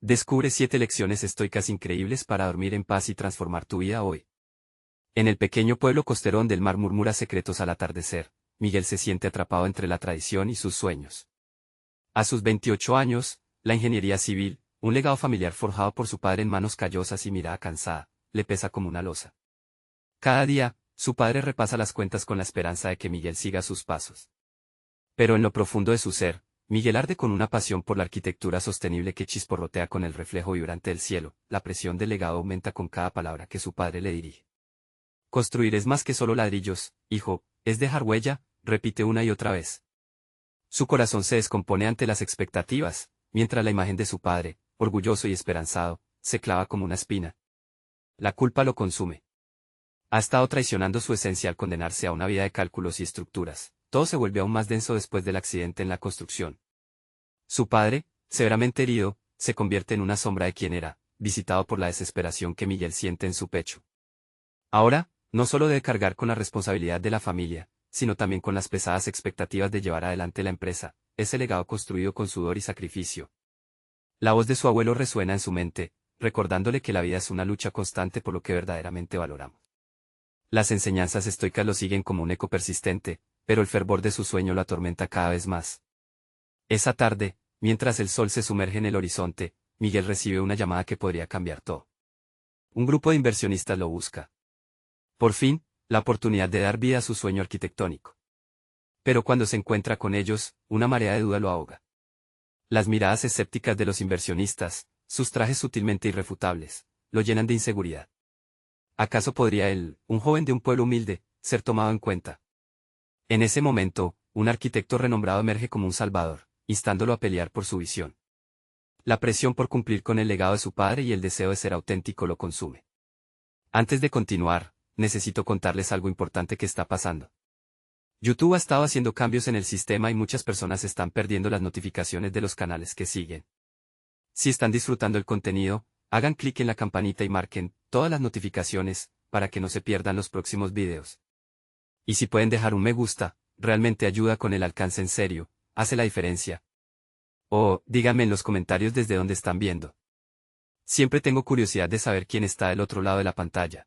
Descubre 7 lecciones estoicas increíbles para dormir en paz y transformar tu vida hoy. En el pequeño pueblo costero donde el mar murmura secretos al atardecer, Miguel se siente atrapado entre la tradición y sus sueños. A sus 28 años, la ingeniería civil, un legado familiar forjado por su padre en manos callosas y mirada cansada, le pesa como una losa. Cada día, su padre repasa las cuentas con la esperanza de que Miguel siga sus pasos. Pero en lo profundo de su ser, Miguel arde con una pasión por la arquitectura sostenible que chisporrotea con el reflejo vibrante del cielo. La presión del legado aumenta con cada palabra que su padre le dirige. Construir es más que solo ladrillos, hijo, es dejar huella, repite una y otra vez. Su corazón se descompone ante las expectativas, mientras la imagen de su padre, orgulloso y esperanzado, se clava como una espina. La culpa lo consume. Ha estado traicionando su esencia al condenarse a una vida de cálculos y estructuras. Todo se vuelve aún más denso después del accidente en la construcción. Su padre, severamente herido, se convierte en una sombra de quien era, visitado por la desesperación que Miguel siente en su pecho. Ahora, no solo debe cargar con la responsabilidad de la familia, sino también con las pesadas expectativas de llevar adelante la empresa, ese legado construido con sudor y sacrificio. La voz de su abuelo resuena en su mente, recordándole que la vida es una lucha constante por lo que verdaderamente valoramos. Las enseñanzas estoicas lo siguen como un eco persistente, pero el fervor de su sueño lo atormenta cada vez más. Esa tarde, mientras el sol se sumerge en el horizonte, Miguel recibe una llamada que podría cambiar todo. Un grupo de inversionistas lo busca. Por fin, la oportunidad de dar vida a su sueño arquitectónico. Pero cuando se encuentra con ellos, una marea de duda lo ahoga. Las miradas escépticas de los inversionistas, sus trajes sutilmente irrefutables, lo llenan de inseguridad. ¿Acaso podría él, un joven de un pueblo humilde, ser tomado en cuenta? En ese momento, un arquitecto renombrado emerge como un salvador, instándolo a pelear por su visión. La presión por cumplir con el legado de su padre y el deseo de ser auténtico lo consume. Antes de continuar, necesito contarles algo importante que está pasando. YouTube ha estado haciendo cambios en el sistema y muchas personas están perdiendo las notificaciones de los canales que siguen. Si están disfrutando el contenido, hagan clic en la campanita y marquen todas las notificaciones, para que no se pierdan los próximos videos. Y si pueden dejar un me gusta, realmente ayuda con el alcance en serio, hace la diferencia. O, díganme en los comentarios desde dónde están viendo. Siempre tengo curiosidad de saber quién está del otro lado de la pantalla.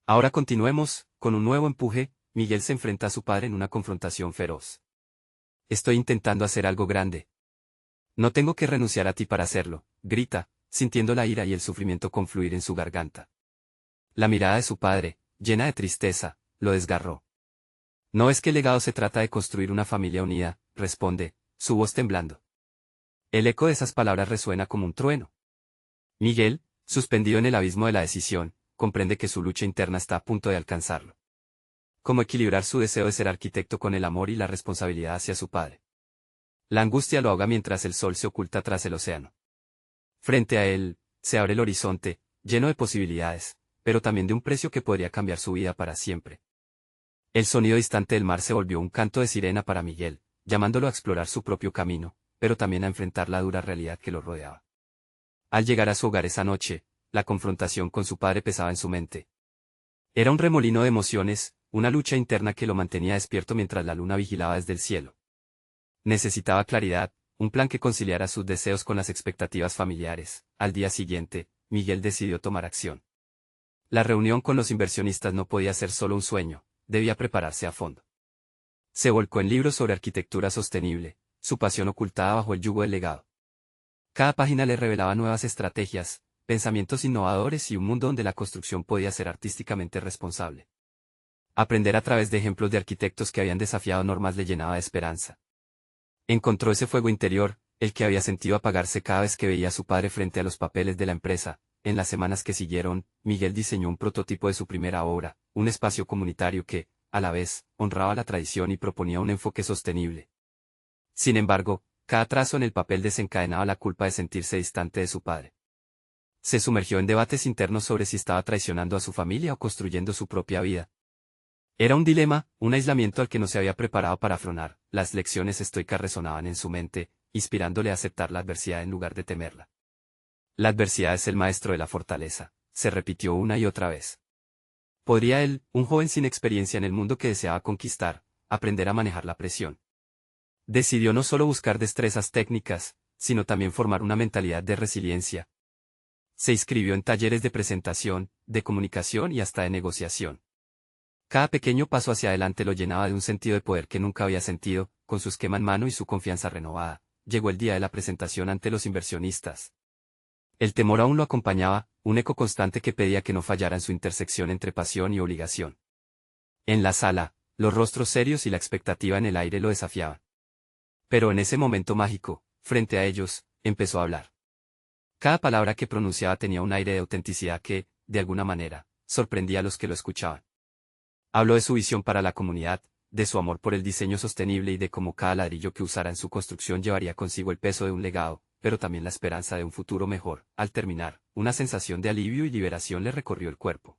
Ahora continuemos, con un nuevo empuje, Miguel se enfrenta a su padre en una confrontación feroz. Estoy intentando hacer algo grande. No tengo que renunciar a ti para hacerlo, grita, sintiendo la ira y el sufrimiento confluir en su garganta. La mirada de su padre, llena de tristeza, lo desgarró. No es que el legado se trata de construir una familia unida, responde, su voz temblando. El eco de esas palabras resuena como un trueno. Miguel, suspendido en el abismo de la decisión, comprende que su lucha interna está a punto de alcanzarlo. ¿Cómo equilibrar su deseo de ser arquitecto con el amor y la responsabilidad hacia su padre? La angustia lo ahoga mientras el sol se oculta tras el océano. Frente a él, se abre el horizonte, lleno de posibilidades, pero también de un precio que podría cambiar su vida para siempre. El sonido distante del mar se volvió un canto de sirena para Miguel, llamándolo a explorar su propio camino, pero también a enfrentar la dura realidad que lo rodeaba. Al llegar a su hogar esa noche, la confrontación con su padre pesaba en su mente. Era un remolino de emociones, una lucha interna que lo mantenía despierto mientras la luna vigilaba desde el cielo. Necesitaba claridad, un plan que conciliara sus deseos con las expectativas familiares. Al día siguiente, Miguel decidió tomar acción. La reunión con los inversionistas no podía ser solo un sueño, debía prepararse a fondo. Se volcó en libros sobre arquitectura sostenible, su pasión ocultada bajo el yugo del legado. Cada página le revelaba nuevas estrategias, pensamientos innovadores y un mundo donde la construcción podía ser artísticamente responsable. Aprender a través de ejemplos de arquitectos que habían desafiado normas le llenaba de esperanza. Encontró ese fuego interior, el que había sentido apagarse cada vez que veía a su padre frente a los papeles de la empresa. En las semanas que siguieron, Miguel diseñó un prototipo de su primera obra, un espacio comunitario que, a la vez, honraba la tradición y proponía un enfoque sostenible. Sin embargo, cada trazo en el papel desencadenaba la culpa de sentirse distante de su padre. Se sumergió en debates internos sobre si estaba traicionando a su familia o construyendo su propia vida. Era un dilema, un aislamiento al que no se había preparado para afrontar. Las lecciones estoicas resonaban en su mente, inspirándole a aceptar la adversidad en lugar de temerla. La adversidad es el maestro de la fortaleza, se repitió una y otra vez. ¿Podría él, un joven sin experiencia en el mundo que deseaba conquistar, aprender a manejar la presión? Decidió no solo buscar destrezas técnicas, sino también formar una mentalidad de resiliencia. Se inscribió en talleres de presentación, de comunicación y hasta de negociación. Cada pequeño paso hacia adelante lo llenaba de un sentido de poder que nunca había sentido. Con su esquema en mano y su confianza renovada, llegó el día de la presentación ante los inversionistas. El temor aún lo acompañaba, un eco constante que pedía que no fallara en su intersección entre pasión y obligación. En la sala, los rostros serios y la expectativa en el aire lo desafiaban. Pero en ese momento mágico, frente a ellos, empezó a hablar. Cada palabra que pronunciaba tenía un aire de autenticidad que, de alguna manera, sorprendía a los que lo escuchaban. Habló de su visión para la comunidad, de su amor por el diseño sostenible y de cómo cada ladrillo que usara en su construcción llevaría consigo el peso de un legado, pero también la esperanza de un futuro mejor. Al terminar, una sensación de alivio y liberación le recorrió el cuerpo.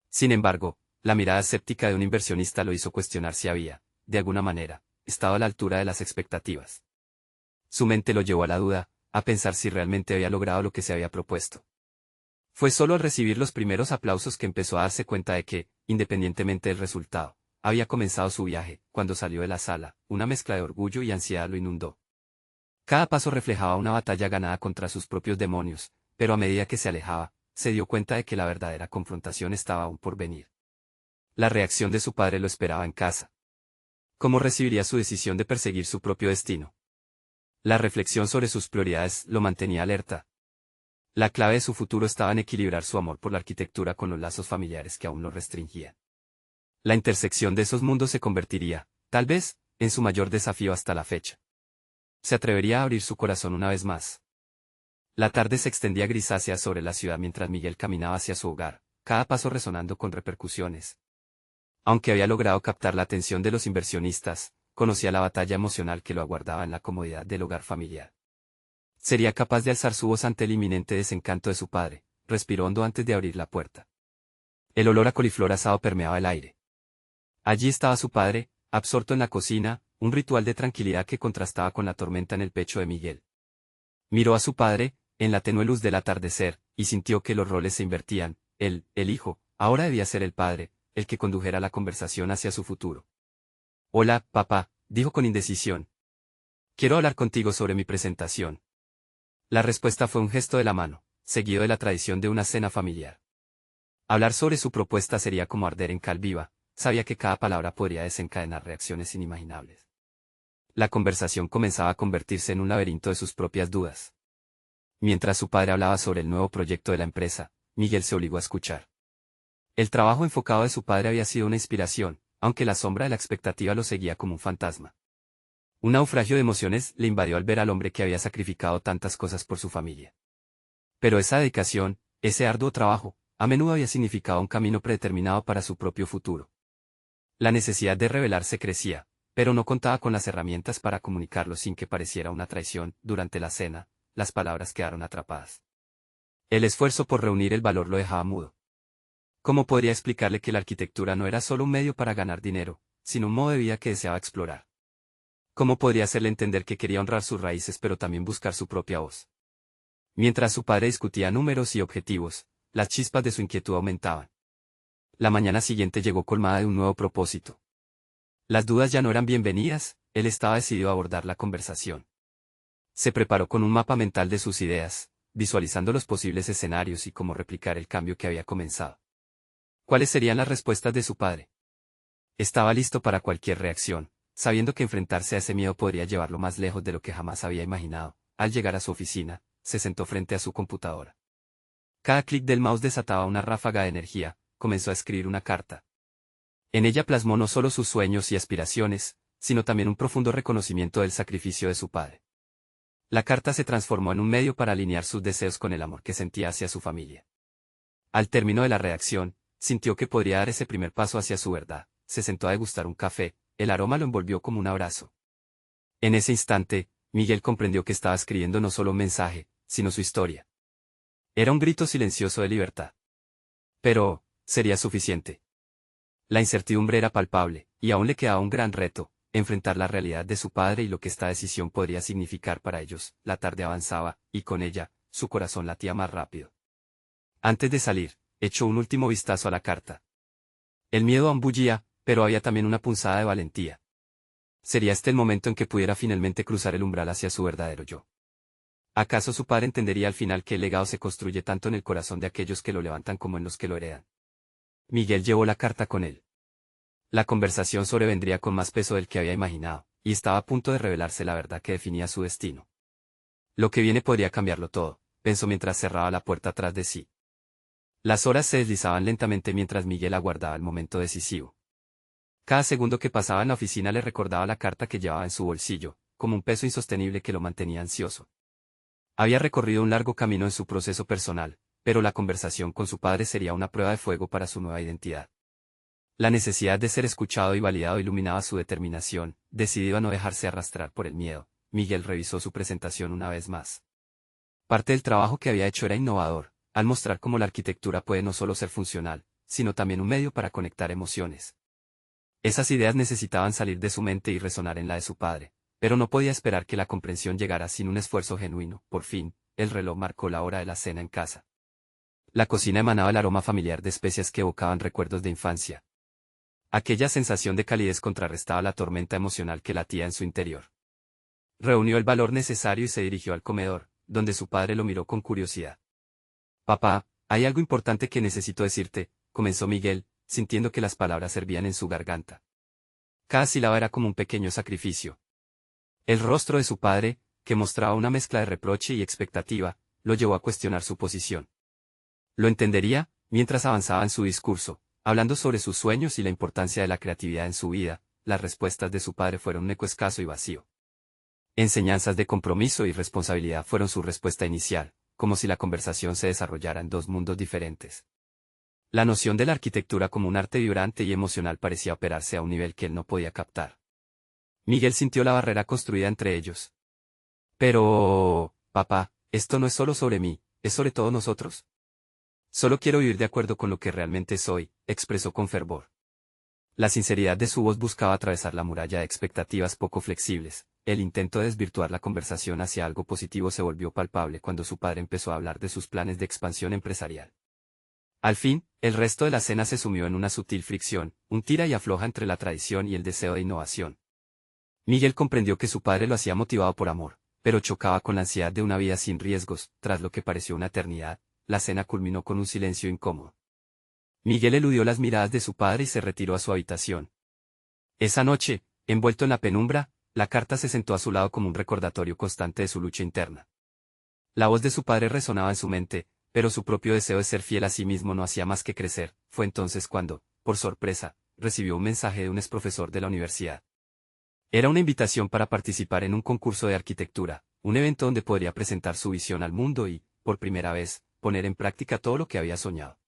Sin embargo, la mirada escéptica de un inversionista lo hizo cuestionar si había, de alguna manera, estado a la altura de las expectativas. Su mente lo llevó a la duda, a pensar si realmente había logrado lo que se había propuesto. Fue solo al recibir los primeros aplausos que empezó a darse cuenta de que, independientemente del resultado, había comenzado su viaje. Cuando salió de la sala, una mezcla de orgullo y ansiedad lo inundó. Cada paso reflejaba una batalla ganada contra sus propios demonios, pero a medida que se alejaba, se dio cuenta de que la verdadera confrontación estaba aún por venir. La reacción de su padre lo esperaba en casa. ¿Cómo recibiría su decisión de perseguir su propio destino? La reflexión sobre sus prioridades lo mantenía alerta. La clave de su futuro estaba en equilibrar su amor por la arquitectura con los lazos familiares que aún lo restringían. La intersección de esos mundos se convertiría, tal vez, en su mayor desafío hasta la fecha. Se atrevería a abrir su corazón una vez más. La tarde se extendía grisácea sobre la ciudad mientras Miguel caminaba hacia su hogar, cada paso resonando con repercusiones. Aunque había logrado captar la atención de los inversionistas, conocía la batalla emocional que lo aguardaba en la comodidad del hogar familiar. Sería capaz de alzar su voz ante el inminente desencanto de su padre. Respiró hondo antes de abrir la puerta. El olor a coliflor asado permeaba el aire. Allí estaba su padre, absorto en la cocina, un ritual de tranquilidad que contrastaba con la tormenta en el pecho de Miguel. Miró a su padre, en la tenue luz del atardecer, y sintió que los roles se invertían. Él, el hijo, ahora debía ser el padre, el que condujera la conversación hacia su futuro. Hola, papá, dijo con indecisión. Quiero hablar contigo sobre mi presentación. La respuesta fue un gesto de la mano, seguido de la tradición de una cena familiar. Hablar sobre su propuesta sería como arder en cal viva, sabía que cada palabra podría desencadenar reacciones inimaginables. La conversación comenzaba a convertirse en un laberinto de sus propias dudas. Mientras su padre hablaba sobre el nuevo proyecto de la empresa, Miguel se obligó a escuchar. El trabajo enfocado de su padre había sido una inspiración, aunque la sombra de la expectativa lo seguía como un fantasma. Un naufragio de emociones le invadió al ver al hombre que había sacrificado tantas cosas por su familia. Pero esa dedicación, ese arduo trabajo, a menudo había significado un camino predeterminado para su propio futuro. La necesidad de rebelarse crecía, pero no contaba con las herramientas para comunicarlo sin que pareciera una traición. Durante la cena, las palabras quedaron atrapadas. El esfuerzo por reunir el valor lo dejaba mudo. ¿Cómo podría explicarle que la arquitectura no era solo un medio para ganar dinero, sino un modo de vida que deseaba explorar? ¿Cómo podría hacerle entender que quería honrar sus raíces pero también buscar su propia voz? Mientras su padre discutía números y objetivos, las chispas de su inquietud aumentaban. La mañana siguiente llegó colmada de un nuevo propósito. Las dudas ya no eran bienvenidas, él estaba decidido a abordar la conversación. Se preparó con un mapa mental de sus ideas, visualizando los posibles escenarios y cómo replicar el cambio que había comenzado. ¿Cuáles serían las respuestas de su padre? Estaba listo para cualquier reacción, sabiendo que enfrentarse a ese miedo podría llevarlo más lejos de lo que jamás había imaginado. Al llegar a su oficina, se sentó frente a su computadora. Cada clic del mouse desataba una ráfaga de energía, comenzó a escribir una carta. En ella plasmó no solo sus sueños y aspiraciones, sino también un profundo reconocimiento del sacrificio de su padre. La carta se transformó en un medio para alinear sus deseos con el amor que sentía hacia su familia. Al término de la redacción, sintió que podría dar ese primer paso hacia su verdad. Se sentó a degustar un café, el aroma lo envolvió como un abrazo. En ese instante, Miguel comprendió que estaba escribiendo no solo un mensaje, sino su historia. Era un grito silencioso de libertad. Pero, ¿sería suficiente? La incertidumbre era palpable, y aún le quedaba un gran reto, enfrentar la realidad de su padre y lo que esta decisión podría significar para ellos. La tarde avanzaba, y con ella, su corazón latía más rápido. Antes de salir, echó un último vistazo a la carta. El miedo aún bullía, pero había también una punzada de valentía. Sería este el momento en que pudiera finalmente cruzar el umbral hacia su verdadero yo. ¿Acaso su padre entendería al final que el legado se construye tanto en el corazón de aquellos que lo levantan como en los que lo heredan? Miguel llevó la carta con él. La conversación sobrevendría con más peso del que había imaginado, y estaba a punto de revelarse la verdad que definía su destino. Lo que viene podría cambiarlo todo, pensó mientras cerraba la puerta tras de sí. Las horas se deslizaban lentamente mientras Miguel aguardaba el momento decisivo. Cada segundo que pasaba en la oficina le recordaba la carta que llevaba en su bolsillo, como un peso insostenible que lo mantenía ansioso. Había recorrido un largo camino en su proceso personal, pero la conversación con su padre sería una prueba de fuego para su nueva identidad. La necesidad de ser escuchado y validado iluminaba su determinación. Decidido a no dejarse arrastrar por el miedo, Miguel revisó su presentación una vez más. Parte del trabajo que había hecho era innovador, al mostrar cómo la arquitectura puede no solo ser funcional, sino también un medio para conectar emociones. Esas ideas necesitaban salir de su mente y resonar en la de su padre, pero no podía esperar que la comprensión llegara sin un esfuerzo genuino. Por fin, el reloj marcó la hora de la cena en casa. La cocina emanaba el aroma familiar de especias que evocaban recuerdos de infancia. Aquella sensación de calidez contrarrestaba la tormenta emocional que latía en su interior. Reunió el valor necesario y se dirigió al comedor, donde su padre lo miró con curiosidad. «Papá, hay algo importante que necesito decirte», comenzó Miguel, sintiendo que las palabras hervían en su garganta. Cada sílaba era como un pequeño sacrificio. El rostro de su padre, que mostraba una mezcla de reproche y expectativa, lo llevó a cuestionar su posición. Lo entendería, mientras avanzaba en su discurso, hablando sobre sus sueños y la importancia de la creatividad en su vida. Las respuestas de su padre fueron un eco escaso y vacío. Enseñanzas de compromiso y responsabilidad fueron su respuesta inicial, como si la conversación se desarrollara en dos mundos diferentes. La noción de la arquitectura como un arte vibrante y emocional parecía operarse a un nivel que él no podía captar. Miguel sintió la barrera construida entre ellos. «Pero, papá, esto no es solo sobre mí, es sobre todos nosotros. Solo quiero vivir de acuerdo con lo que realmente soy», expresó con fervor. La sinceridad de su voz buscaba atravesar la muralla de expectativas poco flexibles. El intento de desvirtuar la conversación hacia algo positivo se volvió palpable cuando su padre empezó a hablar de sus planes de expansión empresarial. Al fin, el resto de la cena se sumió en una sutil fricción, un tira y afloja entre la tradición y el deseo de innovación. Miguel comprendió que su padre lo hacía motivado por amor, pero chocaba con la ansiedad de una vida sin riesgos. Tras lo que pareció una eternidad, la cena culminó con un silencio incómodo. Miguel eludió las miradas de su padre y se retiró a su habitación. Esa noche, envuelto en la penumbra, la carta se sentó a su lado como un recordatorio constante de su lucha interna. La voz de su padre resonaba en su mente, pero su propio deseo de ser fiel a sí mismo no hacía más que crecer. Fue entonces cuando, por sorpresa, recibió un mensaje de un exprofesor de la universidad. Era una invitación para participar en un concurso de arquitectura, un evento donde podría presentar su visión al mundo y, por primera vez, poner en práctica todo lo que había soñado.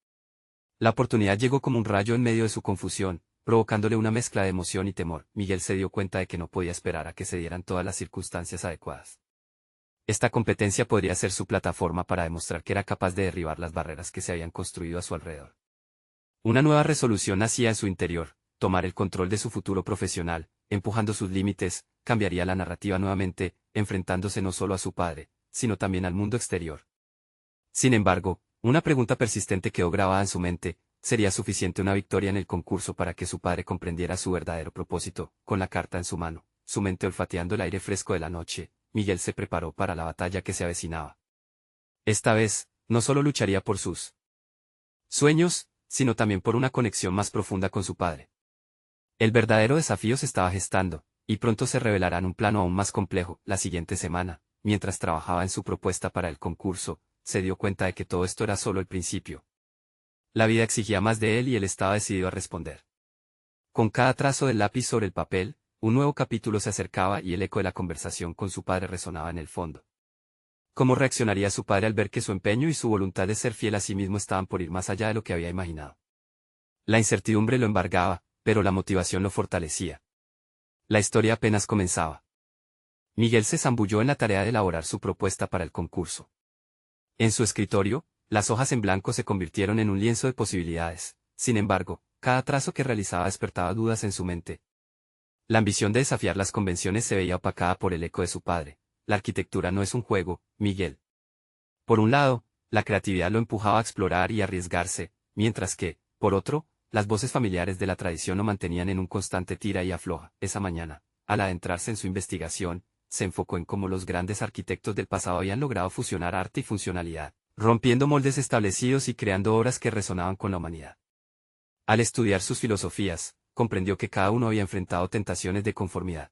La oportunidad llegó como un rayo en medio de su confusión, provocándole una mezcla de emoción y temor. Miguel se dio cuenta de que no podía esperar a que se dieran todas las circunstancias adecuadas. Esta competencia podría ser su plataforma para demostrar que era capaz de derribar las barreras que se habían construido a su alrededor. Una nueva resolución nacía en su interior: tomar el control de su futuro profesional, empujando sus límites. Cambiaría la narrativa nuevamente, enfrentándose no solo a su padre, sino también al mundo exterior. Sin embargo, una pregunta persistente quedó grabada en su mente: ¿sería suficiente una victoria en el concurso para que su padre comprendiera su verdadero propósito? Con la carta en su mano, su mente olfateando el aire fresco de la noche, Miguel se preparó para la batalla que se avecinaba. Esta vez, no solo lucharía por sus sueños, sino también por una conexión más profunda con su padre. El verdadero desafío se estaba gestando, y pronto se revelará en un plano aún más complejo. La siguiente semana, mientras trabajaba en su propuesta para el concurso, se dio cuenta de que todo esto era solo el principio. La vida exigía más de él y él estaba decidido a responder. Con cada trazo del lápiz sobre el papel, un nuevo capítulo se acercaba y el eco de la conversación con su padre resonaba en el fondo. ¿Cómo reaccionaría su padre al ver que su empeño y su voluntad de ser fiel a sí mismo estaban por ir más allá de lo que había imaginado? La incertidumbre lo embargaba, pero la motivación lo fortalecía. La historia apenas comenzaba. Miguel se zambulló en la tarea de elaborar su propuesta para el concurso. En su escritorio, las hojas en blanco se convirtieron en un lienzo de posibilidades. Sin embargo, cada trazo que realizaba despertaba dudas en su mente. La ambición de desafiar las convenciones se veía opacada por el eco de su padre: la arquitectura no es un juego, Miguel. Por un lado, la creatividad lo empujaba a explorar y arriesgarse, mientras que, por otro, las voces familiares de la tradición lo mantenían en un constante tira y afloja. Esa mañana, al adentrarse en su investigación, se enfocó en cómo los grandes arquitectos del pasado habían logrado fusionar arte y funcionalidad, rompiendo moldes establecidos y creando obras que resonaban con la humanidad. Al estudiar sus filosofías, comprendió que cada uno había enfrentado tentaciones de conformidad.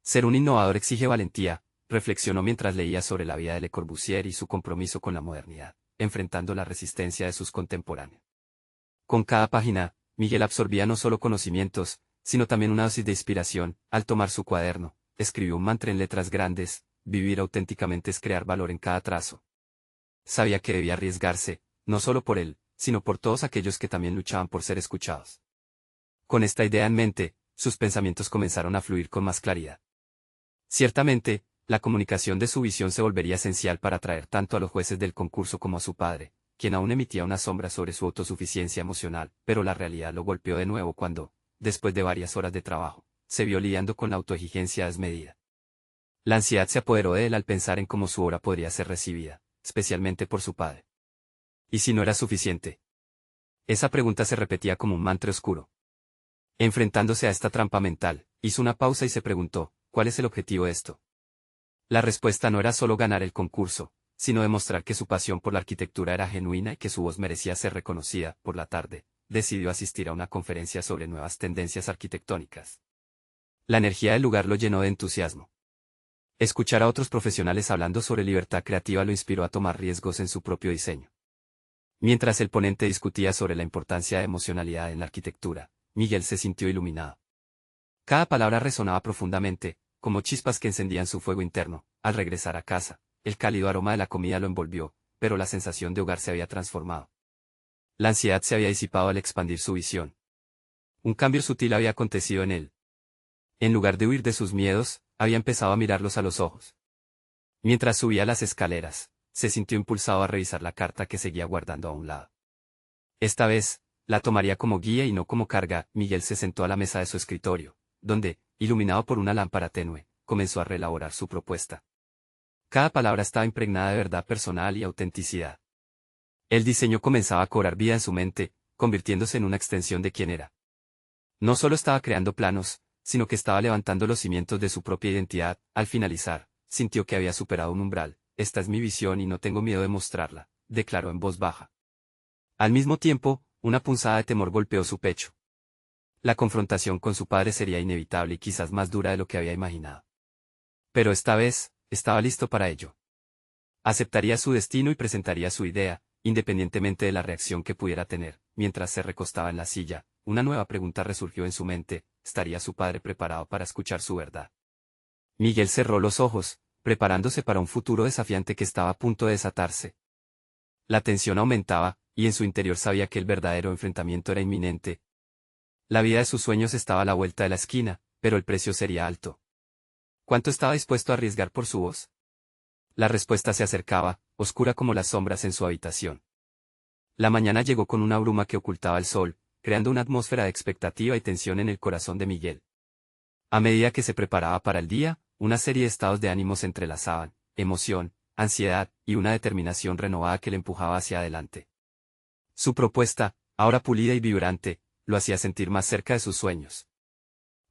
Ser un innovador exige valentía, reflexionó mientras leía sobre la vida de Le Corbusier y su compromiso con la modernidad, enfrentando la resistencia de sus contemporáneos. Con cada página, Miguel absorbía no solo conocimientos, sino también una dosis de inspiración. Al tomar su cuaderno, escribió un mantra en letras grandes: vivir auténticamente es crear valor en cada trazo. Sabía que debía arriesgarse, no solo por él, sino por todos aquellos que también luchaban por ser escuchados. Con esta idea en mente, sus pensamientos comenzaron a fluir con más claridad. Ciertamente, la comunicación de su visión se volvería esencial para atraer tanto a los jueces del concurso como a su padre, quien aún emitía una sombra sobre su autosuficiencia emocional, pero la realidad lo golpeó de nuevo cuando, después de varias horas de trabajo, se vio lidiando con la autoexigencia desmedida. La ansiedad se apoderó de él al pensar en cómo su obra podría ser recibida, especialmente por su padre. ¿Y si no era suficiente? Esa pregunta se repetía como un mantra oscuro. Enfrentándose a esta trampa mental, hizo una pausa y se preguntó: ¿cuál es el objetivo de esto? La respuesta no era solo ganar el concurso, sino demostrar que su pasión por la arquitectura era genuina y que su voz merecía ser reconocida. Por la tarde, decidió asistir a una conferencia sobre nuevas tendencias arquitectónicas. La energía del lugar lo llenó de entusiasmo. Escuchar a otros profesionales hablando sobre libertad creativa lo inspiró a tomar riesgos en su propio diseño. Mientras el ponente discutía sobre la importancia de emocionalidad en la arquitectura, Miguel se sintió iluminado. Cada palabra resonaba profundamente, como chispas que encendían su fuego interno. Al regresar a casa, el cálido aroma de la comida lo envolvió, pero la sensación de hogar se había transformado. La ansiedad se había disipado al expandir su visión. Un cambio sutil había acontecido en él. En lugar de huir de sus miedos, había empezado a mirarlos a los ojos. Mientras subía las escaleras, se sintió impulsado a revisar la carta que seguía guardando a un lado. Esta vez, la tomaría como guía y no como carga. Miguel se sentó a la mesa de su escritorio, donde, iluminado por una lámpara tenue, comenzó a reelaborar su propuesta. Cada palabra estaba impregnada de verdad personal y autenticidad. El diseño comenzaba a cobrar vida en su mente, convirtiéndose en una extensión de quien era. No solo estaba creando planos, sino que estaba levantando los cimientos de su propia identidad. Al finalizar, sintió que había superado un umbral. Esta es mi visión y no tengo miedo de mostrarla, declaró en voz baja. Al mismo tiempo, una punzada de temor golpeó su pecho. La confrontación con su padre sería inevitable y quizás más dura de lo que había imaginado. Pero esta vez, estaba listo para ello. Aceptaría su destino y presentaría su idea, independientemente de la reacción que pudiera tener. Mientras se recostaba en la silla, una nueva pregunta resurgió en su mente: ¿estaría su padre preparado para escuchar su verdad? Miguel cerró los ojos, preparándose para un futuro desafiante que estaba a punto de desatarse. La tensión aumentaba, y en su interior sabía que el verdadero enfrentamiento era inminente. La vida de sus sueños estaba a la vuelta de la esquina, pero el precio sería alto. ¿Cuánto estaba dispuesto a arriesgar por su voz? La respuesta se acercaba, oscura como las sombras en su habitación. La mañana llegó con una bruma que ocultaba el sol, creando una atmósfera de expectativa y tensión en el corazón de Miguel. A medida que se preparaba para el día, una serie de estados de ánimo se entrelazaban: emoción, ansiedad y una determinación renovada que le empujaba hacia adelante. Su propuesta, ahora pulida y vibrante, lo hacía sentir más cerca de sus sueños.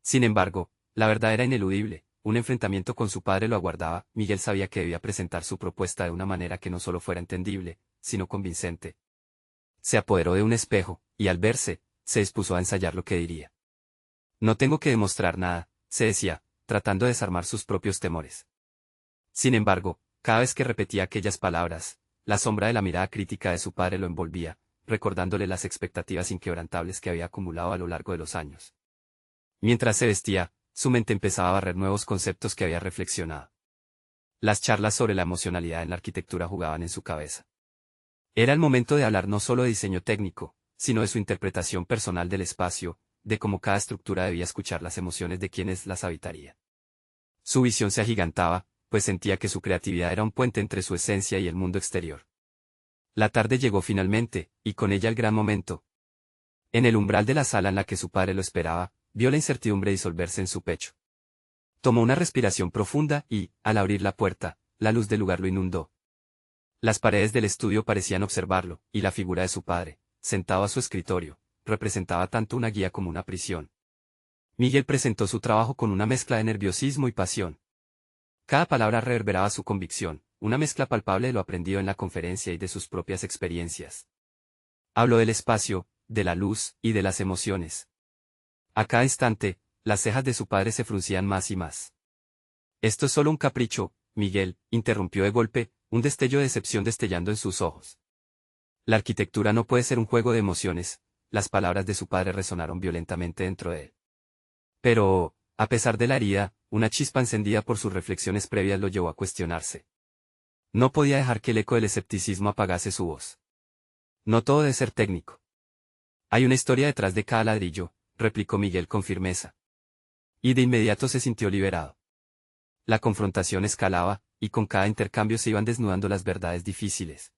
Sin embargo, la verdad era ineludible: un enfrentamiento con su padre lo aguardaba. Miguel sabía que debía presentar su propuesta de una manera que no solo fuera entendible, sino convincente. Se apoderó de un espejo, y al verse, se dispuso a ensayar lo que diría. No tengo que demostrar nada, se decía, tratando de desarmar sus propios temores. Sin embargo, cada vez que repetía aquellas palabras, la sombra de la mirada crítica de su padre lo envolvía, recordándole las expectativas inquebrantables que había acumulado a lo largo de los años. Mientras se vestía, su mente empezaba a barrer nuevos conceptos que había reflexionado. Las charlas sobre la emocionalidad en la arquitectura jugaban en su cabeza. Era el momento de hablar no solo de diseño técnico, sino de su interpretación personal del espacio, de cómo cada estructura debía escuchar las emociones de quienes las habitaría. Su visión se agigantaba, pues sentía que su creatividad era un puente entre su esencia y el mundo exterior. La tarde llegó finalmente, y con ella el gran momento. En el umbral de la sala en la que su padre lo esperaba, vio la incertidumbre disolverse en su pecho. Tomó una respiración profunda y, al abrir la puerta, la luz del lugar lo inundó. Las paredes del estudio parecían observarlo, y la figura de su padre, sentado a su escritorio, representaba tanto una guía como una prisión. Miguel presentó su trabajo con una mezcla de nerviosismo y pasión. Cada palabra reverberaba su convicción, una mezcla palpable de lo aprendido en la conferencia y de sus propias experiencias. Habló del espacio, de la luz y de las emociones. A cada instante, las cejas de su padre se fruncían más y más. Esto es solo un capricho, Miguel, interrumpió de golpe, un destello de decepción destellando en sus ojos. La arquitectura no puede ser un juego de emociones, las palabras de su padre resonaron violentamente dentro de él. Pero, a pesar de la herida, una chispa encendida por sus reflexiones previas lo llevó a cuestionarse. No podía dejar que el eco del escepticismo apagase su voz. No todo debe ser técnico. Hay una historia detrás de cada ladrillo, replicó Miguel con firmeza. Y de inmediato se sintió liberado. La confrontación escalaba, y con cada intercambio se iban desnudando las verdades difíciles.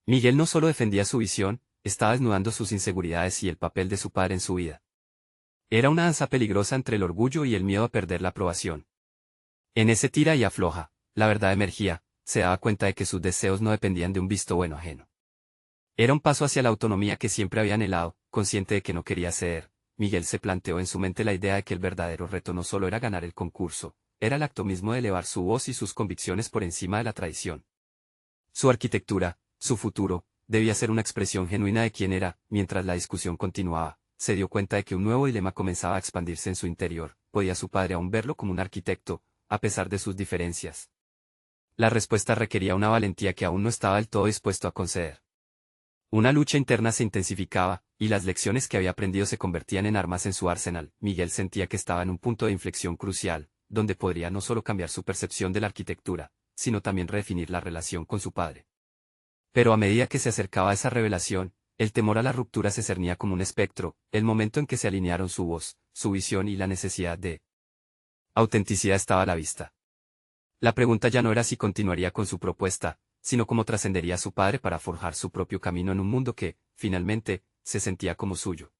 Miguel no solo defendía su visión, estaba desnudando sus inseguridades y el papel de su padre en su vida. Era una danza peligrosa entre el orgullo y el miedo a perder la aprobación. En ese tira y afloja, la verdad emergía, se daba cuenta de que sus deseos no dependían de un visto bueno ajeno. Era un paso hacia la autonomía que siempre había anhelado, consciente de que no quería ceder. Miguel se planteó en su mente la idea de que el verdadero reto no solo era ganar el concurso, era el acto mismo de elevar su voz y sus convicciones por encima de la tradición. Su arquitectura, su futuro, debía ser una expresión genuina de quién era. Mientras la discusión continuaba, se dio cuenta de que un nuevo dilema comenzaba a expandirse en su interior. ¿Podía su padre aún verlo como un arquitecto, a pesar de sus diferencias? La respuesta requería una valentía que aún no estaba del todo dispuesto a conceder. Una lucha interna se intensificaba, y las lecciones que había aprendido se convertían en armas en su arsenal. Miguel sentía que estaba en un punto de inflexión crucial, donde podría no solo cambiar su percepción de la arquitectura, sino también redefinir la relación con su padre. Pero a medida que se acercaba a esa revelación, el temor a la ruptura se cernía como un espectro. El momento en que se alinearon su voz, su visión y la necesidad de autenticidad estaba a la vista. La pregunta ya no era si continuaría con su propuesta, sino cómo trascendería a su padre para forjar su propio camino en un mundo que, finalmente, se sentía como suyo.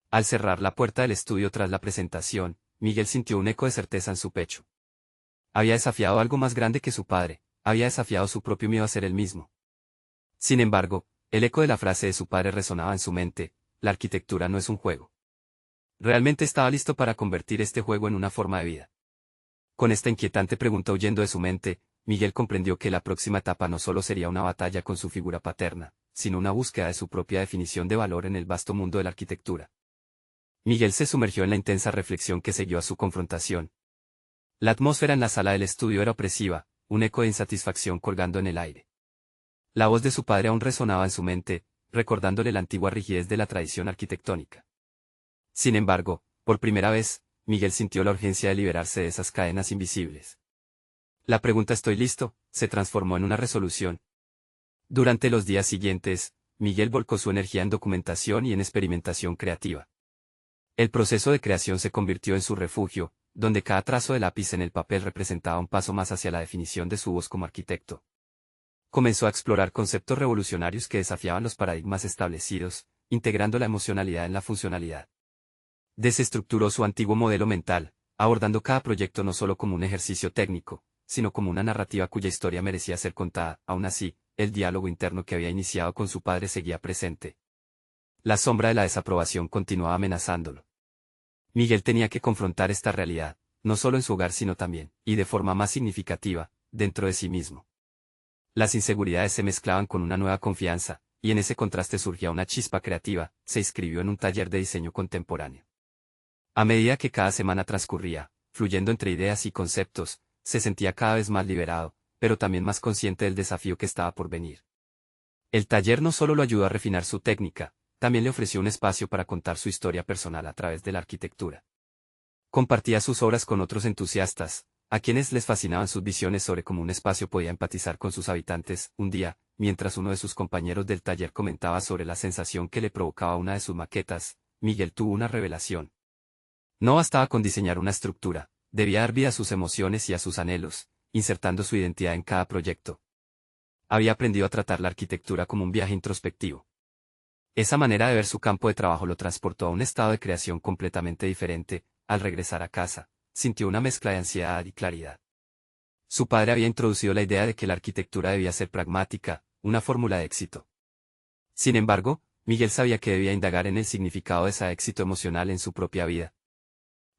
Al cerrar la puerta del estudio tras la presentación, Miguel sintió un eco de certeza en su pecho. Había desafiado algo más grande que su padre, había desafiado su propio miedo a ser él mismo. Sin embargo, el eco de la frase de su padre resonaba en su mente: la arquitectura no es un juego. Realmente estaba listo para convertir este juego en una forma de vida. Con esta inquietante pregunta huyendo de su mente, Miguel comprendió que la próxima etapa no solo sería una batalla con su figura paterna, sino una búsqueda de su propia definición de valor en el vasto mundo de la arquitectura. Miguel se sumergió en la intensa reflexión que siguió a su confrontación. La atmósfera en la sala del estudio era opresiva, un eco de insatisfacción colgando en el aire. La voz de su padre aún resonaba en su mente, recordándole la antigua rigidez de la tradición arquitectónica. Sin embargo, por primera vez, Miguel sintió la urgencia de liberarse de esas cadenas invisibles. La pregunta «¿Estoy listo?», se transformó en una resolución. Durante los días siguientes, Miguel volcó su energía en documentación y en experimentación creativa. El proceso de creación se convirtió en su refugio, donde cada trazo de lápiz en el papel representaba un paso más hacia la definición de su voz como arquitecto. Comenzó a explorar conceptos revolucionarios que desafiaban los paradigmas establecidos, integrando la emocionalidad en la funcionalidad. Desestructuró su antiguo modelo mental, abordando cada proyecto no solo como un ejercicio técnico, sino como una narrativa cuya historia merecía ser contada. Aún así, el diálogo interno que había iniciado con su padre seguía presente. La sombra de la desaprobación continuaba amenazándolo. Miguel tenía que confrontar esta realidad, no solo en su hogar sino también, y de forma más significativa, dentro de sí mismo. Las inseguridades se mezclaban con una nueva confianza, y en ese contraste surgía una chispa creativa. Se inscribió en un taller de diseño contemporáneo. A medida que cada semana transcurría, fluyendo entre ideas y conceptos, se sentía cada vez más liberado, pero también más consciente del desafío que estaba por venir. El taller no solo lo ayudó a refinar su técnica, también le ofreció un espacio para contar su historia personal a través de la arquitectura. Compartía sus obras con otros entusiastas, a quienes les fascinaban sus visiones sobre cómo un espacio podía empatizar con sus habitantes. Un día, mientras uno de sus compañeros del taller comentaba sobre la sensación que le provocaba una de sus maquetas, Miguel tuvo una revelación. No bastaba con diseñar una estructura, debía dar vida a sus emociones y a sus anhelos, insertando su identidad en cada proyecto. Había aprendido a tratar la arquitectura como un viaje introspectivo. Esa manera de ver su campo de trabajo lo transportó a un estado de creación completamente diferente. Al regresar a casa, sintió una mezcla de ansiedad y claridad. Su padre había introducido la idea de que la arquitectura debía ser pragmática, una fórmula de éxito. Sin embargo, Miguel sabía que debía indagar en el significado de ese éxito emocional en su propia vida.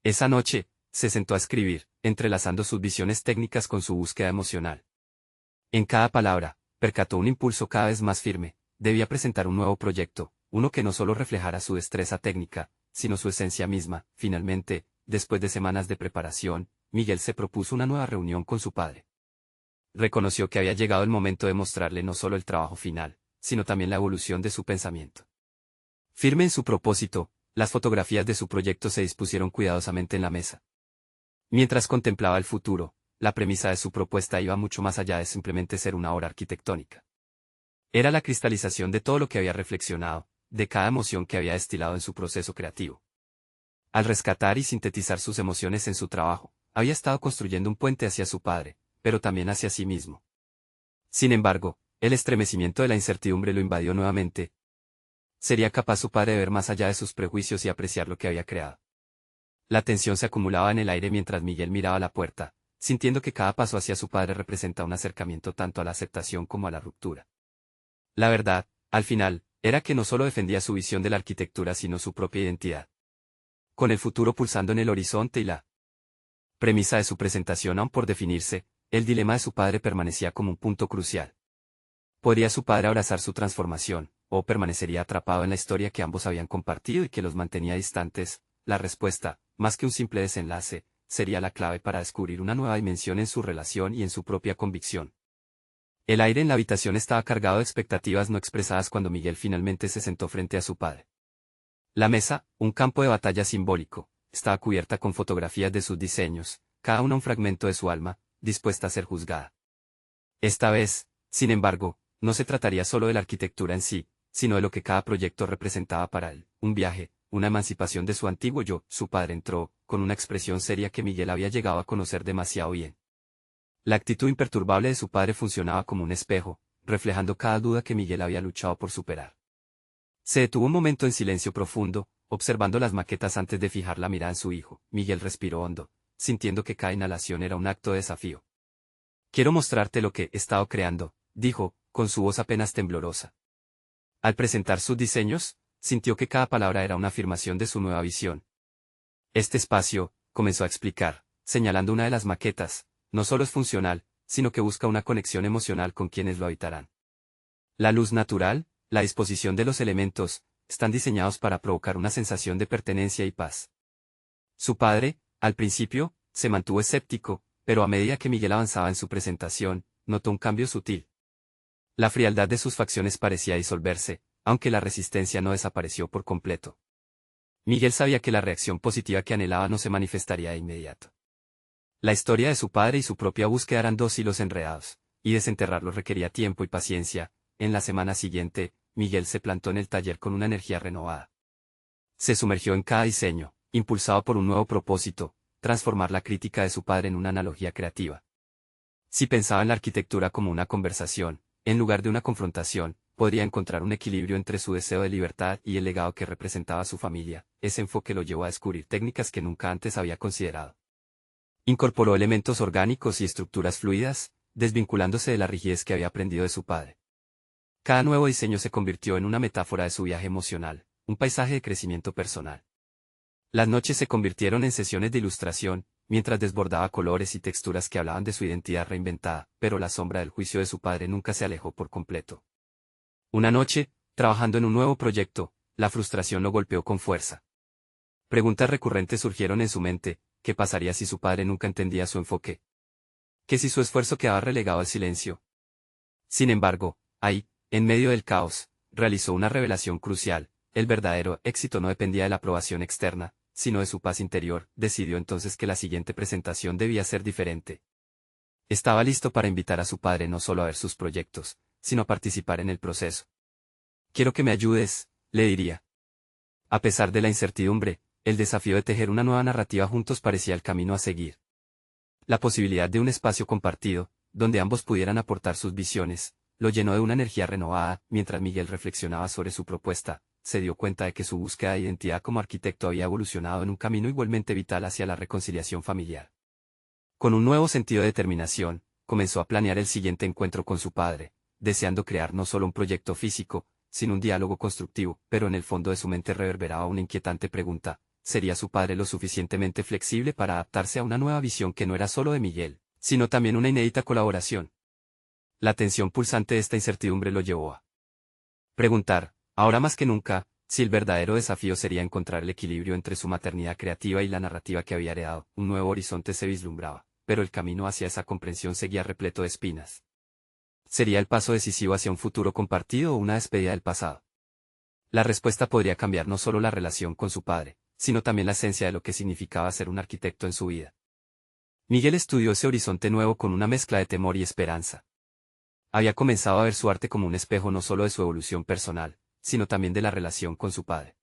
Esa noche, se sentó a escribir, entrelazando sus visiones técnicas con su búsqueda emocional. En cada palabra, percató un impulso cada vez más firme: debía presentar un nuevo proyecto, uno que no solo reflejara su destreza técnica, sino su esencia misma. Finalmente, después de semanas de preparación, Miguel se propuso una nueva reunión con su padre. Reconoció que había llegado el momento de mostrarle no solo el trabajo final, sino también la evolución de su pensamiento. Firme en su propósito, las fotografías de su proyecto se dispusieron cuidadosamente en la mesa. Mientras contemplaba el futuro, la premisa de su propuesta iba mucho más allá de simplemente ser una obra arquitectónica. Era la cristalización de todo lo que había reflexionado, de cada emoción que había destilado en su proceso creativo. Al rescatar y sintetizar sus emociones en su trabajo, había estado construyendo un puente hacia su padre, pero también hacia sí mismo. Sin embargo, el estremecimiento de la incertidumbre lo invadió nuevamente. ¿Sería capaz su padre de ver más allá de sus prejuicios y apreciar lo que había creado? La tensión se acumulaba en el aire mientras Miguel miraba la puerta, sintiendo que cada paso hacia su padre representaba un acercamiento tanto a la aceptación como a la ruptura. La verdad, al final, era que no solo defendía su visión de la arquitectura sino su propia identidad. Con el futuro pulsando en el horizonte y la premisa de su presentación aún por definirse, el dilema de su padre permanecía como un punto crucial. ¿Podría su padre abrazar su transformación, o permanecería atrapado en la historia que ambos habían compartido y que los mantenía distantes? La respuesta, más que un simple desenlace, sería la clave para descubrir una nueva dimensión en su relación y en su propia convicción. El aire en la habitación estaba cargado de expectativas no expresadas cuando Miguel finalmente se sentó frente a su padre. La mesa, un campo de batalla simbólico, estaba cubierta con fotografías de sus diseños, cada una un fragmento de su alma, dispuesta a ser juzgada. Esta vez, sin embargo, no se trataría solo de la arquitectura en sí, sino de lo que cada proyecto representaba para él: un viaje, una emancipación de su antiguo yo. Su padre entró, con una expresión seria que Miguel había llegado a conocer demasiado bien. La actitud imperturbable de su padre funcionaba como un espejo, reflejando cada duda que Miguel había luchado por superar. Se detuvo un momento en silencio profundo, observando las maquetas antes de fijar la mirada en su hijo. Miguel respiró hondo, sintiendo que cada inhalación era un acto de desafío. «Quiero mostrarte lo que he estado creando», dijo, con su voz apenas temblorosa. Al presentar sus diseños, sintió que cada palabra era una afirmación de su nueva visión. «Este espacio», comenzó a explicar, señalando una de las maquetas, «no solo es funcional, sino que busca una conexión emocional con quienes lo habitarán. La luz natural, la disposición de los elementos, están diseñados para provocar una sensación de pertenencia y paz». Su padre, al principio, se mantuvo escéptico, pero a medida que Miguel avanzaba en su presentación, notó un cambio sutil. La frialdad de sus facciones parecía disolverse, aunque la resistencia no desapareció por completo. Miguel sabía que la reacción positiva que anhelaba no se manifestaría de inmediato. La historia de su padre y su propia búsqueda eran dos hilos enredados, y desenterrarlos requería tiempo y paciencia. En la semana siguiente, Miguel se plantó en el taller con una energía renovada. Se sumergió en cada diseño, impulsado por un nuevo propósito: transformar la crítica de su padre en una analogía creativa. Si pensaba en la arquitectura como una conversación, en lugar de una confrontación, podría encontrar un equilibrio entre su deseo de libertad y el legado que representaba su familia. Ese enfoque lo llevó a descubrir técnicas que nunca antes había considerado. Incorporó elementos orgánicos y estructuras fluidas, desvinculándose de la rigidez que había aprendido de su padre. Cada nuevo diseño se convirtió en una metáfora de su viaje emocional, un paisaje de crecimiento personal. Las noches se convirtieron en sesiones de ilustración, mientras desbordaba colores y texturas que hablaban de su identidad reinventada, pero la sombra del juicio de su padre nunca se alejó por completo. Una noche, trabajando en un nuevo proyecto, la frustración lo golpeó con fuerza. Preguntas recurrentes surgieron en su mente: ¿qué pasaría si su padre nunca entendía su enfoque? ¿Qué si su esfuerzo quedaba relegado al silencio? Sin embargo, ahí, en medio del caos, realizó una revelación crucial: el verdadero éxito no dependía de la aprobación externa, sino de su paz interior. Decidió entonces que la siguiente presentación debía ser diferente. Estaba listo para invitar a su padre no solo a ver sus proyectos, sino a participar en el proceso. «Quiero que me ayudes», le diría. A pesar de la incertidumbre, el desafío de tejer una nueva narrativa juntos parecía el camino a seguir. La posibilidad de un espacio compartido, donde ambos pudieran aportar sus visiones, lo llenó de una energía renovada. Mientras Miguel reflexionaba sobre su propuesta, se dio cuenta de que su búsqueda de identidad como arquitecto había evolucionado en un camino igualmente vital hacia la reconciliación familiar. Con un nuevo sentido de determinación, comenzó a planear el siguiente encuentro con su padre, deseando crear no solo un proyecto físico, sino un diálogo constructivo. Pero en el fondo de su mente reverberaba una inquietante pregunta: ¿sería su padre lo suficientemente flexible para adaptarse a una nueva visión que no era solo de Miguel, sino también una inédita colaboración? La tensión pulsante de esta incertidumbre lo llevó a preguntar, ahora más que nunca, si el verdadero desafío sería encontrar el equilibrio entre su maternidad creativa y la narrativa que había heredado. Un nuevo horizonte se vislumbraba, pero el camino hacia esa comprensión seguía repleto de espinas. ¿Sería el paso decisivo hacia un futuro compartido o una despedida del pasado? La respuesta podría cambiar no solo la relación con su padre, sino también la esencia de lo que significaba ser un arquitecto en su vida. Miguel estudió ese horizonte nuevo con una mezcla de temor y esperanza. Había comenzado a ver su arte como un espejo no solo de su evolución personal, sino también de la relación con su padre.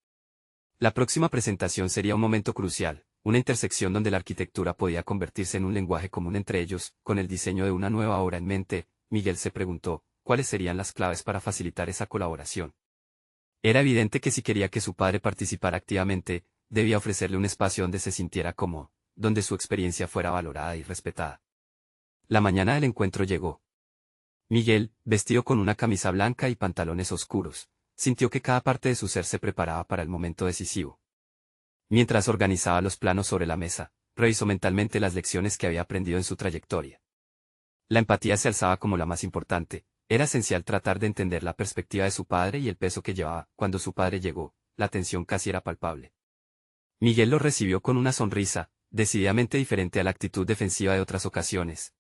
La próxima presentación sería un momento crucial, una intersección donde la arquitectura podía convertirse en un lenguaje común entre ellos. Con el diseño de una nueva obra en mente, Miguel se preguntó, ¿cuáles serían las claves para facilitar esa colaboración? Era evidente que si quería que su padre participara activamente, debía ofrecerle un espacio donde se sintiera cómodo, donde su experiencia fuera valorada y respetada. La mañana del encuentro llegó. Miguel, vestido con una camisa blanca y pantalones oscuros, sintió que cada parte de su ser se preparaba para el momento decisivo. Mientras organizaba los planos sobre la mesa, revisó mentalmente las lecciones que había aprendido en su trayectoria. La empatía se alzaba como la más importante. Era esencial tratar de entender la perspectiva de su padre y el peso que llevaba. Cuando su padre llegó, la tensión casi era palpable. Miguel lo recibió con una sonrisa, decididamente diferente a la actitud defensiva de otras ocasiones.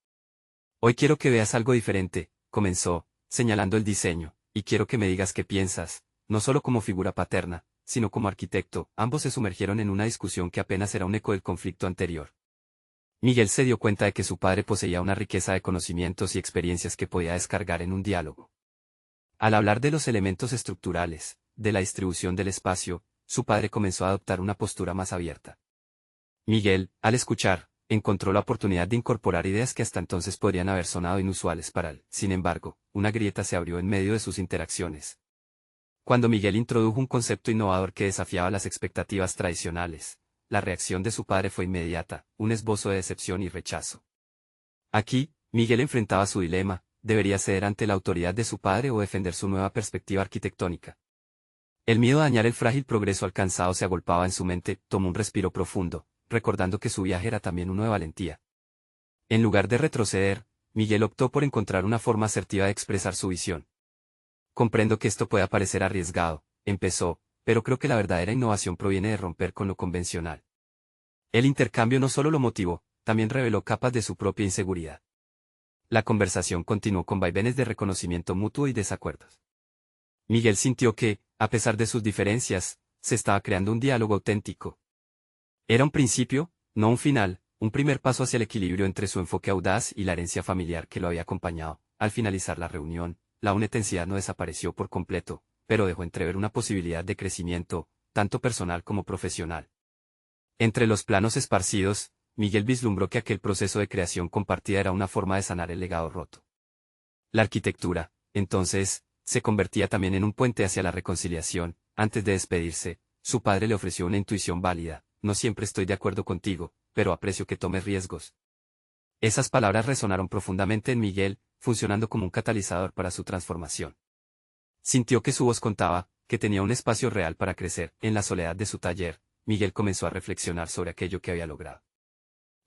Hoy quiero que veas algo diferente, comenzó, señalando el diseño, y quiero que me digas qué piensas, no solo como figura paterna, sino como arquitecto. Ambos se sumergieron en una discusión que apenas era un eco del conflicto anterior. Miguel se dio cuenta de que su padre poseía una riqueza de conocimientos y experiencias que podía descargar en un diálogo. Al hablar de los elementos estructurales, de la distribución del espacio, su padre comenzó a adoptar una postura más abierta. Miguel, al escuchar, encontró la oportunidad de incorporar ideas que hasta entonces podrían haber sonado inusuales para él. Sin embargo, una grieta se abrió en medio de sus interacciones. Cuando Miguel introdujo un concepto innovador que desafiaba las expectativas tradicionales, la reacción de su padre fue inmediata, un esbozo de decepción y rechazo. Aquí, Miguel enfrentaba su dilema: ¿debería ceder ante la autoridad de su padre o defender su nueva perspectiva arquitectónica? El miedo a dañar el frágil progreso alcanzado se agolpaba en su mente. Tomó un respiro profundo, recordando que su viaje era también uno de valentía. En lugar de retroceder, Miguel optó por encontrar una forma asertiva de expresar su visión. Comprendo que esto pueda parecer arriesgado, empezó, pero creo que la verdadera innovación proviene de romper con lo convencional. El intercambio no solo lo motivó, también reveló capas de su propia inseguridad. La conversación continuó con vaivenes de reconocimiento mutuo y desacuerdos. Miguel sintió que, a pesar de sus diferencias, se estaba creando un diálogo auténtico. Era un principio, no un final, un primer paso hacia el equilibrio entre su enfoque audaz y la herencia familiar que lo había acompañado. Al finalizar la reunión, la intensidad no desapareció por completo, pero dejó entrever una posibilidad de crecimiento, tanto personal como profesional. Entre los planos esparcidos, Miguel vislumbró que aquel proceso de creación compartida era una forma de sanar el legado roto. La arquitectura, entonces, se convertía también en un puente hacia la reconciliación. Antes de despedirse, su padre le ofreció una intuición válida: no siempre estoy de acuerdo contigo, pero aprecio que tomes riesgos. Esas palabras resonaron profundamente en Miguel, funcionando como un catalizador para su transformación. Sintió que su voz contaba, que tenía un espacio real para crecer. En la soledad de su taller, Miguel comenzó a reflexionar sobre aquello que había logrado.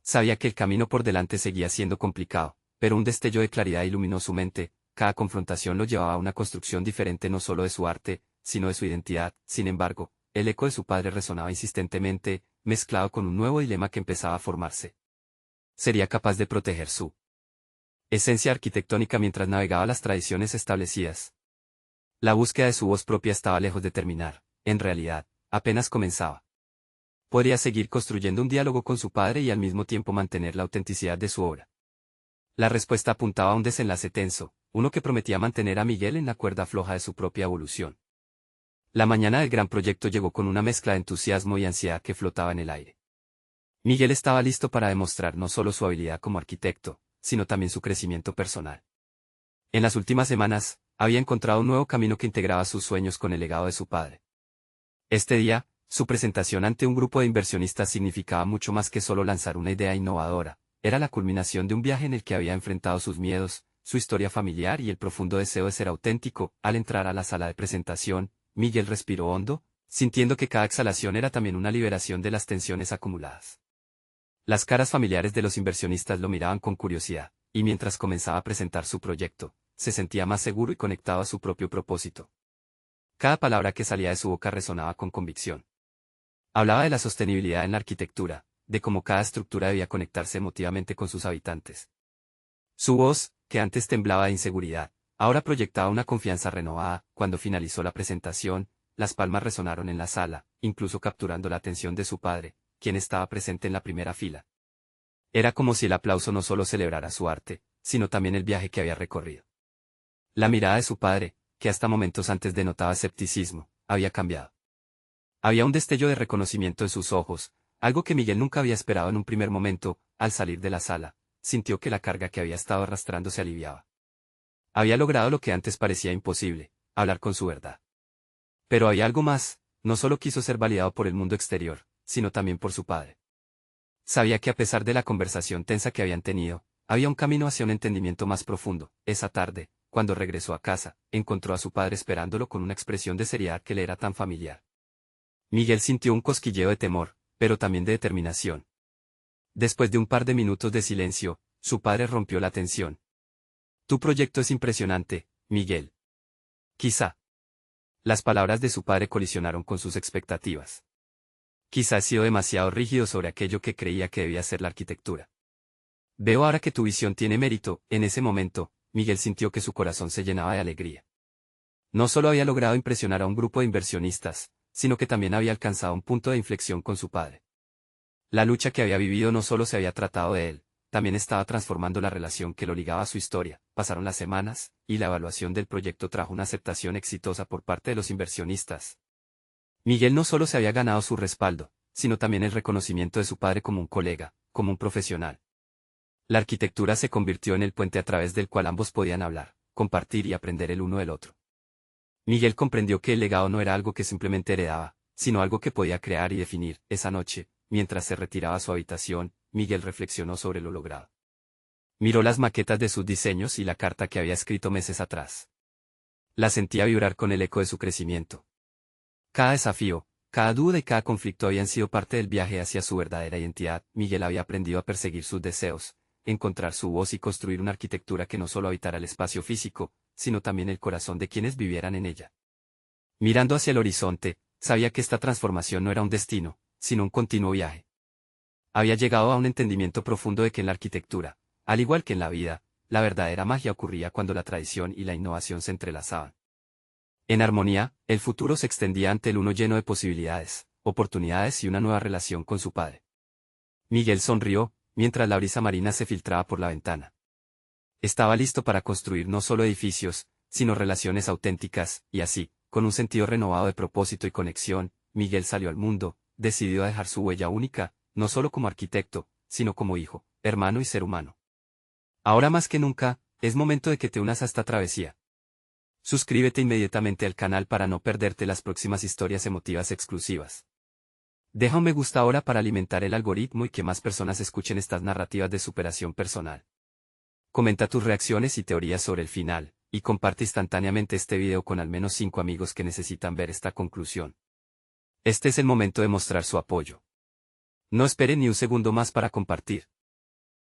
Sabía que el camino por delante seguía siendo complicado, pero un destello de claridad iluminó su mente. Cada confrontación lo llevaba a una construcción diferente no solo de su arte, sino de su identidad. Sin embargo, el eco de su padre resonaba insistentemente, mezclado con un nuevo dilema que empezaba a formarse. ¿Sería capaz de proteger su esencia arquitectónica mientras navegaba las tradiciones establecidas? La búsqueda de su voz propia estaba lejos de terminar. En realidad, apenas comenzaba. Podría seguir construyendo un diálogo con su padre y al mismo tiempo mantener la autenticidad de su obra. La respuesta apuntaba a un desenlace tenso, uno que prometía mantener a Miguel en la cuerda floja de su propia evolución. La mañana del gran proyecto llegó con una mezcla de entusiasmo y ansiedad que flotaba en el aire. Miguel estaba listo para demostrar no solo su habilidad como arquitecto, sino también su crecimiento personal. En las últimas semanas, había encontrado un nuevo camino que integraba sus sueños con el legado de su padre. Este día, su presentación ante un grupo de inversionistas significaba mucho más que solo lanzar una idea innovadora. Era la culminación de un viaje en el que había enfrentado sus miedos, su historia familiar y el profundo deseo de ser auténtico. Al entrar a la sala de presentación, Miguel respiró hondo, sintiendo que cada exhalación era también una liberación de las tensiones acumuladas. Las caras familiares de los inversionistas lo miraban con curiosidad, y mientras comenzaba a presentar su proyecto, se sentía más seguro y conectado a su propio propósito. Cada palabra que salía de su boca resonaba con convicción. Hablaba de la sostenibilidad en la arquitectura, de cómo cada estructura debía conectarse emotivamente con sus habitantes. Su voz, que antes temblaba de inseguridad, ahora proyectaba una confianza renovada. Cuando finalizó la presentación, las palmas resonaron en la sala, incluso capturando la atención de su padre, quien estaba presente en la primera fila. Era como si el aplauso no solo celebrara su arte, sino también el viaje que había recorrido. La mirada de su padre, que hasta momentos antes denotaba escepticismo, había cambiado. Había un destello de reconocimiento en sus ojos, algo que Miguel nunca había esperado en un primer momento. Al salir de la sala, sintió que la carga que había estado arrastrando se aliviaba. Había logrado lo que antes parecía imposible, hablar con su verdad. Pero había algo más, no solo quiso ser validado por el mundo exterior, sino también por su padre. Sabía que a pesar de la conversación tensa que habían tenido, había un camino hacia un entendimiento más profundo. Esa tarde, cuando regresó a casa, encontró a su padre esperándolo con una expresión de seriedad que le era tan familiar. Miguel sintió un cosquilleo de temor, pero también de determinación. Después de un par de minutos de silencio, su padre rompió la tensión. Tu proyecto es impresionante, Miguel. Quizá. Las palabras de su padre colisionaron con sus expectativas. Quizá ha sido demasiado rígido sobre aquello que creía que debía ser la arquitectura. Veo ahora que tu visión tiene mérito. En ese momento, Miguel sintió que su corazón se llenaba de alegría. No solo había logrado impresionar a un grupo de inversionistas, sino que también había alcanzado un punto de inflexión con su padre. La lucha que había vivido no solo se había tratado de él, también estaba transformando la relación que lo ligaba a su historia. Pasaron las semanas, y la evaluación del proyecto trajo una aceptación exitosa por parte de los inversionistas. Miguel no solo se había ganado su respaldo, sino también el reconocimiento de su padre como un colega, como un profesional. La arquitectura se convirtió en el puente a través del cual ambos podían hablar, compartir y aprender el uno del otro. Miguel comprendió que el legado no era algo que simplemente heredaba, sino algo que podía crear y definir. Esa noche, mientras se retiraba a su habitación, Miguel reflexionó sobre lo logrado. Miró las maquetas de sus diseños y la carta que había escrito meses atrás. La sentía vibrar con el eco de su crecimiento. Cada desafío, cada duda y cada conflicto habían sido parte del viaje hacia su verdadera identidad. Miguel había aprendido a perseguir sus deseos, encontrar su voz y construir una arquitectura que no solo habitara el espacio físico, sino también el corazón de quienes vivieran en ella. Mirando hacia el horizonte, sabía que esta transformación no era un destino, sino un continuo viaje. Había llegado a un entendimiento profundo de que en la arquitectura, al igual que en la vida, la verdadera magia ocurría cuando la tradición y la innovación se entrelazaban. En armonía, el futuro se extendía ante el uno lleno de posibilidades, oportunidades y una nueva relación con su padre. Miguel sonrió, mientras la brisa marina se filtraba por la ventana. Estaba listo para construir no solo edificios, sino relaciones auténticas, y así, con un sentido renovado de propósito y conexión, Miguel salió al mundo, decidido a dejar su huella única, no solo como arquitecto, sino como hijo, hermano y ser humano. Ahora más que nunca, es momento de que te unas a esta travesía. Suscríbete inmediatamente al canal para no perderte las próximas historias emotivas exclusivas. Deja un me gusta ahora para alimentar el algoritmo y que más personas escuchen estas narrativas de superación personal. Comenta tus reacciones y teorías sobre el final, y comparte instantáneamente este video con al menos 5 amigos que necesitan ver esta conclusión. Este es el momento de mostrar su apoyo. No espere ni un segundo más para compartir.